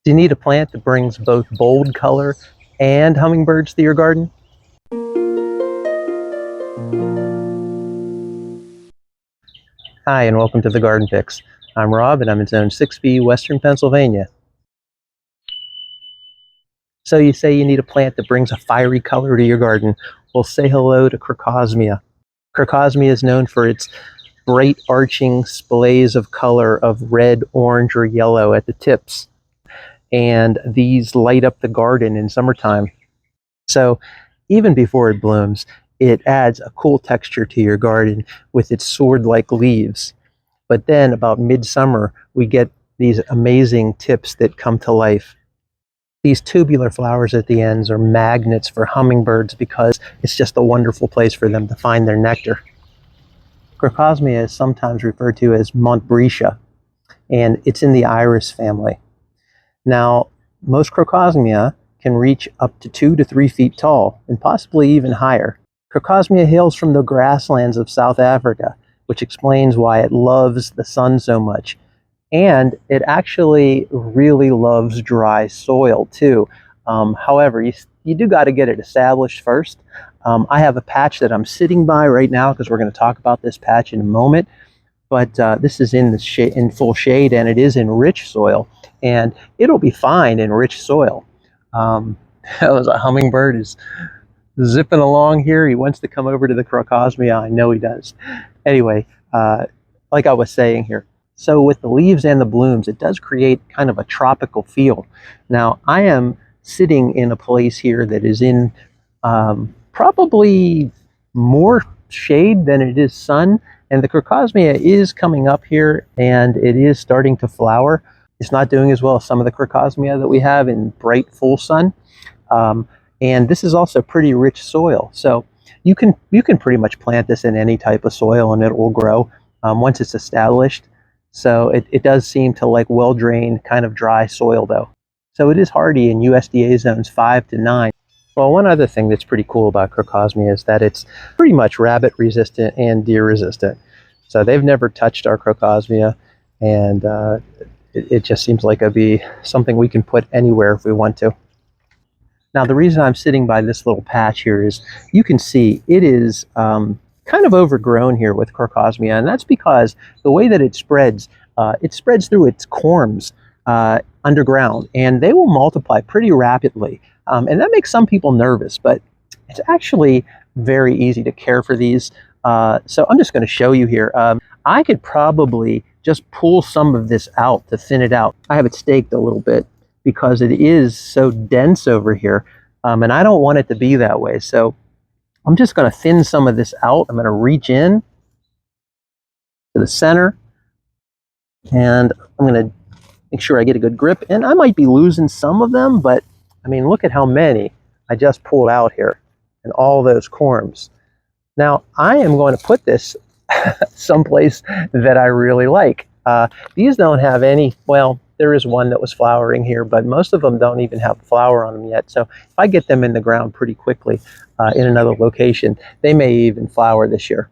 Do you need a plant that brings both bold color and hummingbirds to your garden? Hi, and welcome to the Garden Fix. I'm Rob, and I'm in Zone 6B, Western Pennsylvania. So you say you need a plant that brings a fiery color to your garden. Well, say hello to Crocosmia. Crocosmia is known for its bright arching splays of color of red, orange, or yellow at the tips. And these light up the garden in summertime. So even before it blooms, it adds a cool texture to your garden with its sword-like leaves. But then about midsummer, we get these amazing tips that come to life. These tubular flowers at the ends are magnets for hummingbirds because it's just a wonderful place for them to find their nectar. Crocosmia is sometimes referred to as Montbretia, and it's in the iris family. Now, most Crocosmia can reach up to 2 to 3 feet tall, and possibly even higher. Crocosmia hails from the grasslands of South Africa, which explains why it loves the sun so much. And it actually really loves dry soil too. However, you do got to get it established first. I have a patch that I'm sitting by right now because we're going to talk about this patch in a moment. But this is in full shade, and it is in rich soil, and it'll be fine in rich soil. That was a hummingbird is zipping along here. He wants to come over to the Crocosmia. I know he does. Anyway, like I was saying here, so with the leaves and the blooms, it does create kind of a tropical feel. Now, I am sitting in a place here that is in probably more shade than it is sun, and the Crocosmia is coming up here, and it is starting to flower. It's not doing as well as some of the Crocosmia that we have in bright, full sun. And this is also pretty rich soil. So you can pretty much plant this in any type of soil and it will grow once it's established. So it does seem to like well-drained, kind of dry soil though. So it is hardy in USDA zones 5 to 9. Well, one other thing that's pretty cool about Crocosmia is that it's pretty much rabbit resistant and deer resistant. So they've never touched our Crocosmia, and it just seems like it'd be something we can put anywhere if we want to. Now, the reason I'm sitting by this little patch here is you can see it is kind of overgrown here with Crocosmia, and that's because the way that it spreads through its corms underground, and they will multiply pretty rapidly. And that makes some people nervous, but it's actually very easy to care for these. So I'm just going to show you here. I could probably just pull some of this out to thin it out. I have it staked a little bit because it is so dense over here, and I don't want it to be that way. So I'm just going to thin some of this out. I'm going to reach in to the center, and I'm going to make sure I get a good grip. And I might be losing some of them, but I mean, look at how many I just pulled out here and all those corms. Now, I am going to put this someplace that I really like. These don't have any, well, there is one that was flowering here, but most of them don't even have flower on them yet. So if I get them in the ground pretty quickly in another location, they may even flower this year.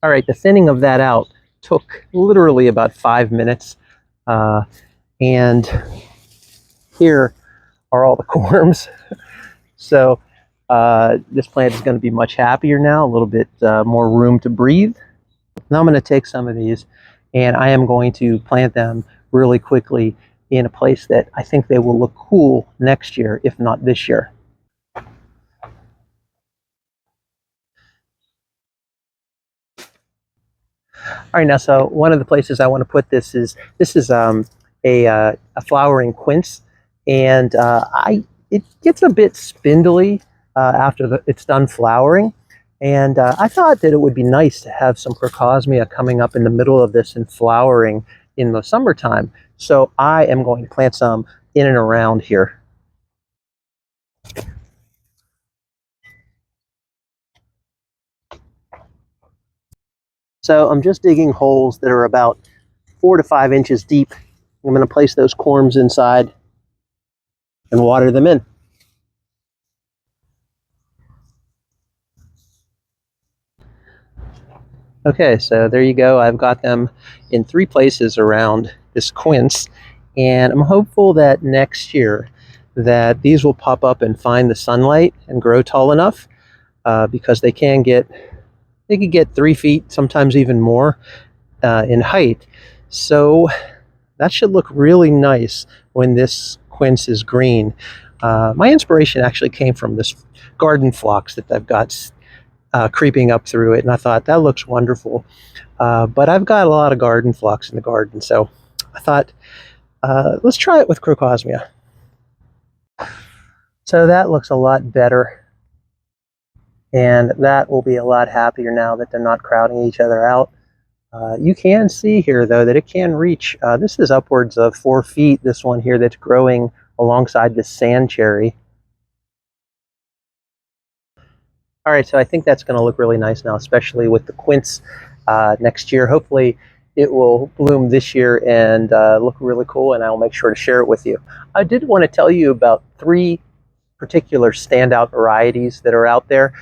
All right, the thinning of that out took literally about 5 minutes. And here are all the corms. So this plant is going to be much happier now, a little bit more room to breathe. Now I'm going to take some of these and I am going to plant them really quickly in a place that I think they will look cool next year, if not this year. All right, now, so one of the places I want to put this is a flowering quince, and it gets a bit spindly after it's done flowering, and I thought that it would be nice to have some Crocosmia coming up in the middle of this and flowering in the summertime. So I am going to plant some in and around here. So I'm just digging holes that are about 4 to 5 inches deep. I'm going to place those corms inside and water them in. Okay, so there you go. I've got them in 3 places around this quince, and I'm hopeful that next year that these will pop up and find the sunlight and grow tall enough, because they could get 3 feet, sometimes even more in height. So that should look really nice when this quince is green. My inspiration actually came from this garden phlox that I've got creeping up through it, and I thought that looks wonderful. But I've got a lot of garden phlox in the garden, so I thought let's try it with Crocosmia. So that looks a lot better, and that will be a lot happier now that they're not crowding each other out. You can see here, though, that it can reach, this is upwards of 4 feet, this one here that's growing alongside this sand cherry. All right, so I think that's going to look really nice now, especially with the quince next year. Hopefully it will bloom this year and look really cool, and I'll make sure to share it with you. I did want to tell you about 3 particular standout varieties that are out there.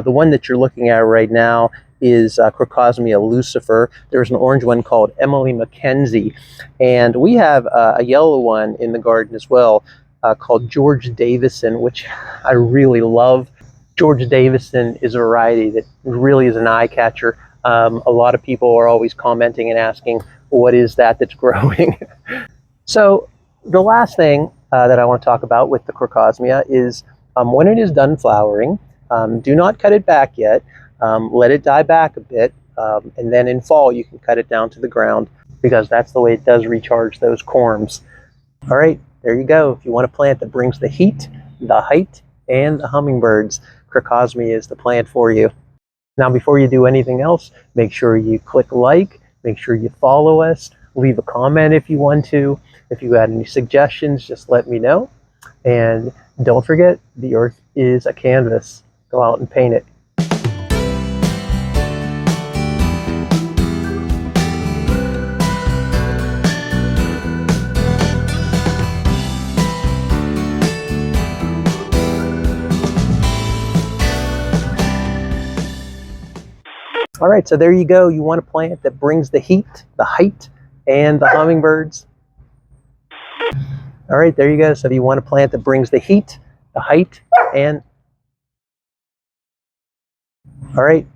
The one that you're looking at right now is Crocosmia Lucifer. There's an orange one called Emily Mackenzie, and we have a yellow one in the garden as well called George Davison, which I really love. George Davison is a variety that really is an eye catcher. A lot of people are always commenting and asking, what is that that's growing? So the last thing that I want to talk about with the Crocosmia is when it is done flowering, do not cut it back yet. Let it die back a bit, and then in fall you can cut it down to the ground, because that's the way it does recharge those corms. All right, there you go. If you want a plant that brings the heat, the height, and the hummingbirds, Crocosmia is the plant for you. Now, before you do anything else, make sure you click like, make sure you follow us, leave a comment if you want to. If you had any suggestions, just let me know. And don't forget, the earth is a canvas. Go out and paint it. All right, so there you go. You want a plant that brings the heat, the height, and the hummingbirds. All right, there you go. So if you want a plant that brings the heat, the height, and... All right.